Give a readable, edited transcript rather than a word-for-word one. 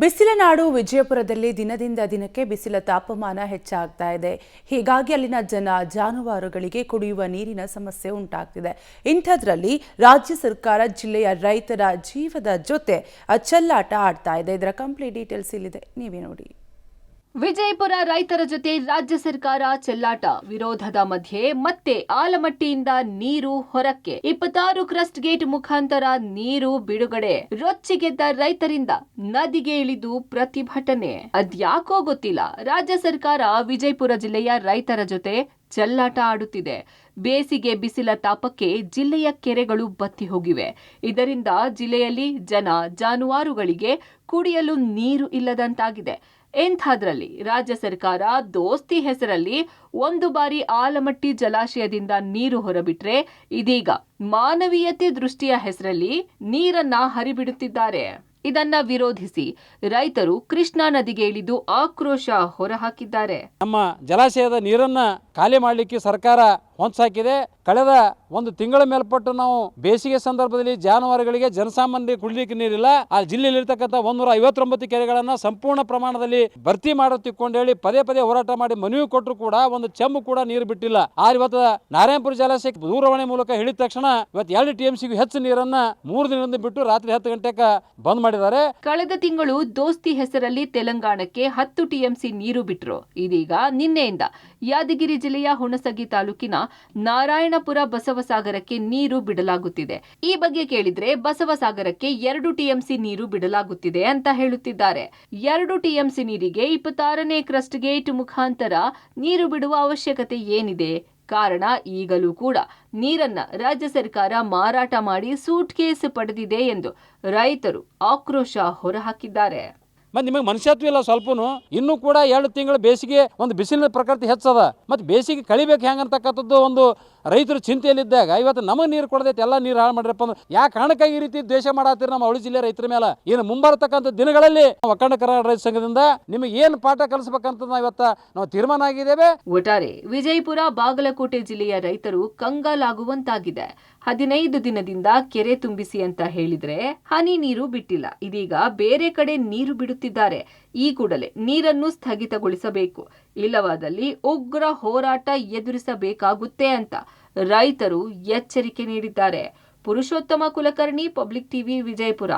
ಬಿಸಿಲ ನಾಡು ವಿಜಯಪುರದಲ್ಲಿ ದಿನದಿಂದ ದಿನಕ್ಕೆ ಬಿಸಿಲ ತಾಪಮಾನ ಹೆಚ್ಚಾಗ್ತಾ ಇದೆ. ಹೀಗಾಗಿ ಅಲ್ಲಿನ ಜಾನುವಾರುಗಳಿಗೆ ಕುಡಿಯುವ ನೀರಿನ ಸಮಸ್ಯೆ ಉಂಟಾಗ್ತಿದೆ. ಇಂಥದ್ರಲ್ಲಿ ರಾಜ್ಯ ಸರ್ಕಾರ ಜಿಲ್ಲೆಯ ರೈತರ ಜೀವದ ಜೊತೆ ಚೆಲ್ಲಾಟ ಆಡ್ತಾ ಇದೆ. ಇದರ ಕಂಪ್ಲೀಟ್ ಡೀಟೇಲ್ಸ್ ಇಲ್ಲಿದೆ, ನೀವೇ ನೋಡಿ. ವಿಜಯಪುರ ರೈತರ ಜೊತೆ ರಾಜ್ಯ ಸರ್ಕಾರ ಚೆಲ್ಲಾಟ. ವಿರೋಧದ ಮಧ್ಯೆ ಮತ್ತೆ ಆಲಮಟ್ಟಿಯಿಂದ ನೀರು ಹೊರಕ್ಕೆ. 26 ಕ್ರಸ್ಟ್ ಗೇಟ್ ಮುಖಾಂತರ ನೀರು ಬಿಡುಗಡೆ. ರೊಚ್ಚಿಗೆದ್ದ ರೈತರಿಂದ ನದಿಗೆ ಇಳಿದು ಪ್ರತಿಭಟನೆ. ಅದ್ಯಾಕೋ ಗೊತ್ತಿಲ್ಲ, ರಾಜ್ಯ ಸರ್ಕಾರ ವಿಜಯಪುರ ಜಿಲ್ಲೆಯ ರೈತರ ಜೊತೆ ಚೆಲ್ಲಾಟ ಆಡುತ್ತಿದೆ. ಬೇಸಿಗೆ ಬಿಸಿಲ ತಾಪಕ್ಕೆ ಜಿಲ್ಲೆಯ ಕೆರೆಗಳು ಬತ್ತಿ ಹೋಗಿವೆ. ಇದರಿಂದ ಜಿಲ್ಲೆಯಲ್ಲಿ ಜಾನುವಾರುಗಳಿಗೆ ಕುಡಿಯಲು ನೀರು ಇಲ್ಲದಂತಾಗಿದೆ. ಇಂಥದ್ರಲ್ಲಿ ರಾಜ್ಯ ಸರ್ಕಾರ ದೋಸ್ತಿ ಹೆಸರಲ್ಲಿ ಒಂದು ಬಾರಿ ಆಲಮಟ್ಟಿ ಜಲಾಶಯದಿಂದ ನೀರು ಹೊರಬಿಟ್ರೆ, ಇದೀಗ ಮಾನವೀಯತೆ ದೃಷ್ಟಿಯ ಹೆಸರಲ್ಲಿ ನೀರನ್ನ ಹರಿಬಿಡುತ್ತಿದ್ದಾರೆ. ಇದನ್ನ ವಿರೋಧಿಸಿ ರೈತರು ಕೃಷ್ಣಾ ನದಿಗೆ ಇಳಿದು ಆಕ್ರೋಶ ಹೊರಹಾಕಿದ್ದಾರೆ. ನಮ್ಮ ಜಲಾಶಯದ ನೀರನ್ನ ಖಾಲಿ ಮಾಡಲಿಕ್ಕೆ ಸರ್ಕಾರ ಹೊಂಚಾಕಿದೆ. ಕಳೆದ ಒಂದು ತಿಂಗಳ ಮೇಲ್ಪಟ್ಟು ನಾವು ಬೇಸಿಗೆ ಸಂದರ್ಭದಲ್ಲಿ ಜಾನುವಾರುಗಳಿಗೆ ಜನಸಾಮಾನ್ಯರಿಗೆ ಕುಡಿಲಿಕ್ಕೆ ನೀರಿಲ್ಲ. ಆ ಜಿಲ್ಲೆಯಲ್ಲಿರ್ತಕ್ಕಂಥ 159 ಕೆರೆಗಳನ್ನ ಸಂಪೂರ್ಣ ಪ್ರಮಾಣದಲ್ಲಿ ಭರ್ತಿ ಮಾಡುತ್ತಿಕ್ಕೊಂಡು ಹೇಳಿ ಪದೇ ಪದೇ ಹೋರಾಟ ಮಾಡಿ ಮನವಿ ಕೊಟ್ಟರು ಕೂಡ ಒಂದು ಚೆಂಬು ಕೂಡ ನೀರು ಬಿಟ್ಟಿಲ್ಲ. ಆದ್ರೆ ಇವತ್ತು ನಾರಾಯಣಪುರ ಜಲಾಶಯಕ್ಕೆ ದೂರವಾಣಿ ಮೂಲಕ ಹೇಳಿದ ತಕ್ಷಣ ಇವತ್ತು 2 TMCಗೂ ಹೆಚ್ಚು ನೀರನ್ನ 3 ದಿನದಿಂದ ಬಿಟ್ಟು ರಾತ್ರಿ 10 ಗಂಟೆಗೆ ಬಂದ್ ಮಾಡಿದ್ದಾರೆ. ಕಳೆದ ತಿಂಗಳು ದೋಸ್ತಿ ಹೆಸರಲ್ಲಿ ತೆಲಂಗಾಣಕ್ಕೆ 10 TMC ನೀರು ಬಿಟ್ಟರು. ಇದೀಗ ನಿನ್ನೆಯಿಂದ ಯಾದಗಿರಿ ಜಿಲ್ಲೆಯ ಹುಣಸಗಿ ತಾಲೂಕಿನ ನಾರಾಯಣಪುರ ಬಸವಸಾಗರಕ್ಕೆ ನೀರು ಬಿಡಲಾಗುತ್ತಿದೆ. ಈ ಬಗ್ಗೆ ಕೇಳಿದ್ರೆ ಬಸವಸಾಗರಕ್ಕೆ 2 TMC ನೀರು ಬಿಡಲಾಗುತ್ತಿದೆ ಅಂತ ಹೇಳುತ್ತಿದ್ದಾರೆ. 2 TMC ನೀರಿಗೆ 26ನೇ ಕ್ರಸ್ಟ್ ಗೇಟ್ ಮುಖಾಂತರ ನೀರು ಬಿಡುವ ಅವಶ್ಯಕತೆ ಏನಿದೆ? ಕಾರಣ, ಈಗಲೂ ಕೂಡ ನೀರನ್ನ ರಾಜ್ಯ ಸರ್ಕಾರ ಮಾರಾಟ ಮಾಡಿ ಸೂಟ್ ಕೇಸ್ ಪಡೆದಿದೆ ಎಂದು ರೈತರು ಆಕ್ರೋಶ ಹೊರಹಾಕಿದ್ದಾರೆ. ಮತ್ತೆ ನಿಮಗೆ ಮನುಷ್ಯತ್ವ ಇಲ್ಲ ಸ್ವಲ್ಪನು. ಇನ್ನೂ ಕೂಡ 2 ತಿಂಗಳು ಬೇಸಿಗೆ ಒಂದು ಬಿಸಿಲಿನ ಪ್ರಕೃತಿ ಹೆಚ್ಚದ. ಮತ್ತೆ ಬೇಸಿಗೆ ಕಳಿಬೇಕು ಹೆಂಗಂತಕ್ಕಂಥದ್ದು ಒಂದು ರೈತರು ಚಿಂತೆಯಲ್ಲಿದ್ದಾಗ ಇವತ್ತು ನಮಗೆ ನೀರು ಕೊಡದೈತೆ ಎಲ್ಲ ನೀರು ಹಾಳು ಮಾಡಿರಪ್ಪ ಅಂದ್ರೆ ಯಾವ ಕಾರಣಕ್ಕಾಗಿ ಈ ರೀತಿ ದ್ವೇಷ ಮಾಡತ್ತೀರಿ ನಮ್ಮ ಅವಳಿ ಜಿಲ್ಲೆ ರೈತರ ಮೇಲೆ? ಇನ್ನು ಮುಂಬರತಕ್ಕಂಥ ದಿನಗಳಲ್ಲಿ ಒಕ್ಕಂಡ ಕರ್ನಾಟಕ ರೈತ ಸಂಘದಿಂದ ನಿಮಗೆ ಏನು ಪಾಠ ಕಲಿಸಬೇಕಂತ ನಾವು ತೀರ್ಮಾನ ಆಗಿದ್ದೇವೆ. ಒಟ್ಟಾರೆ ವಿಜಯಪುರ ಬಾಗಲಕೋಟೆ ಜಿಲ್ಲೆಯ ರೈತರು ಕಂಗಾಲಾಗುವಂತಾಗಿದೆ. 15 ದಿನದಿಂದ ಕೆರೆ ತುಂಬಿಸಿ ಅಂತ ಹೇಳಿದ್ರೆ ಹನಿ ನೀರು ಬಿಟ್ಟಿಲ್ಲ. ಇದೀಗ ಬೇರೆ ಕಡೆ ನೀರು ಬಿಡುತ್ತಿದ್ದಾರೆ. ಈ ಕೂಡಲೇ ನೀರನ್ನು ಸ್ಥಗಿತಗೊಳಿಸಬೇಕು, ಇಲ್ಲವಾದಲ್ಲಿ ಉಗ್ರ ಹೋರಾಟ ಎದುರಿಸಬೇಕಾಗುತ್ತೆ ಅಂತ ರೈತರು ಎಚ್ಚರಿಕೆ ನೀಡಿದ್ದಾರೆ. ಪುರುಷೋತ್ತಮ ಕುಲಕರ್ಣಿ, ಪಬ್ಲಿಕ್ ಟಿವಿ, ವಿಜಯಪುರ.